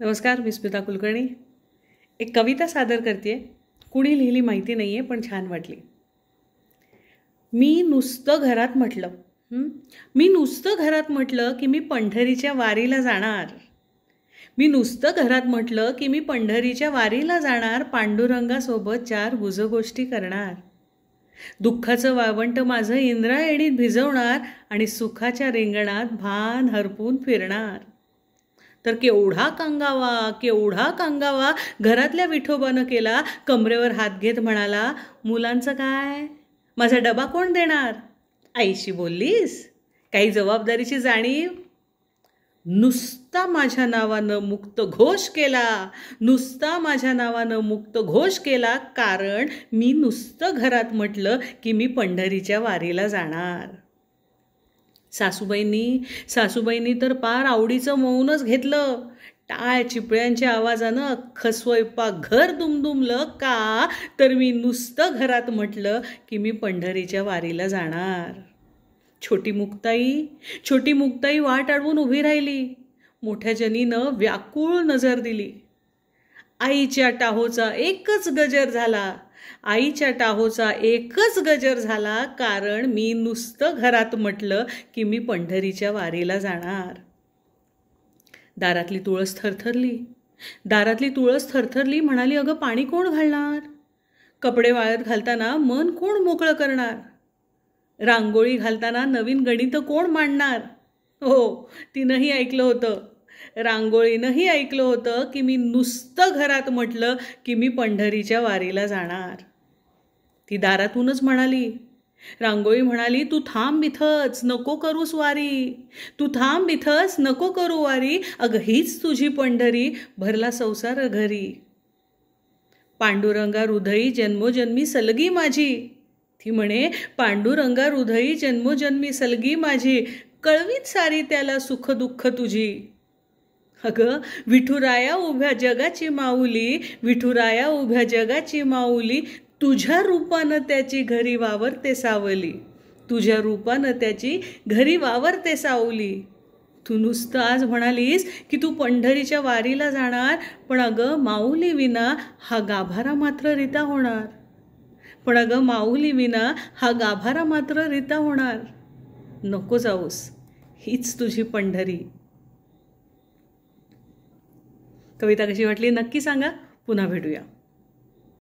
नमस्कार, मी स्मिता कुलकर्णी एक कविता सादर करते. कुणी लिहिली माहिती नाही आहे, पण छान वाटली. मी नुसतं घरात म्हटलं मी नुसतं घरात म्हटलं की मी पंढरीच्या वारीला जाणार. मी नुसतं घरात म्हटलं की मी पंढरीच्या वारीला जाणार. पांडुरंगासोबत 4 गुजगोष्टी करणार. दुःखाचं वाळवंट माझं इंद्रायणीत भिजवणार आणि सुखाच्या रिंगणात भान हरपून फिरणार. तर केवढा कांगावा घरातल्या विठोबानं केला. कमरेवर हात घेत म्हणाला, मुलांचं काय, माझा डबा कोण देणार. आईशी बोललीस, काही जबाबदारीची जाणीव. नुसता माझ्या नावानं मुक्त घोष केला, नुसता माझ्या नावानं मुक्त घोष केला. कारण मी नुसतं घरात म्हटलं की मी पंढरीच्या वारीला जाणार. सासूबाईंनी तर पार आवडीचं मौनच घेतलं. टाळ चिपळ्यांच्या आवाजानं अख्खं स्वयंपाक घर दुमदुमलं. का तर मी नुसतं घरात म्हटलं की मी पंढरीच्या वारीला जाणार. छोटी मुक्ताई वाट अडवून उभी राहिली. मोठ्या जनीनं व्याकुळ नजर दिली. आईच्या टाहोचा एकच गजर झाला. कारण मी नुसतं घरात म्हटलं की मी पंढरीच्या वारीला जाणार. दारातली तुळस थरथरली. म्हणाली, अगं पाणी कोण घालणार. कपडे वाळत घालताना मन कोण मोकळं करणार. रांगोळी घालताना नवीन गणितं कोण मांडणार. हो, तिनंही रांगोळीनंही ऐकलं होतं की मी नुसतं घरात म्हटलं की मी पंढरीच्या वारीला जाणार. ती दारातूनच म्हणाली. रांगोळी म्हणाली, तू थांब इथंच, नको करूस वारी. अगं हीच तुझी पंढरी, भरला संसार घरी. पांडुरंगा हृदयी जन्मोजन्मी सलगी माझी. ती म्हणे, पांडुरंगा हृदयी जन्मोजन्मी सलगी माझी. कळवीत सारी त्याला सुख दुःख तुझी. अगं विठुराया उभ्या जगाची माऊली. तुझ्या रूपानं त्याची घरी वावरते सावली. तू नुसतं आज म्हणालीस की तू पंढरीच्या वारीला जाणार. पण अगं माऊली विना हा गाभारा मात्र रिता होणार. नको जाऊस, हीच तुझी पंढरी. कविता कशी वाटली नक्की सांगा. पुन्हा भेटूया.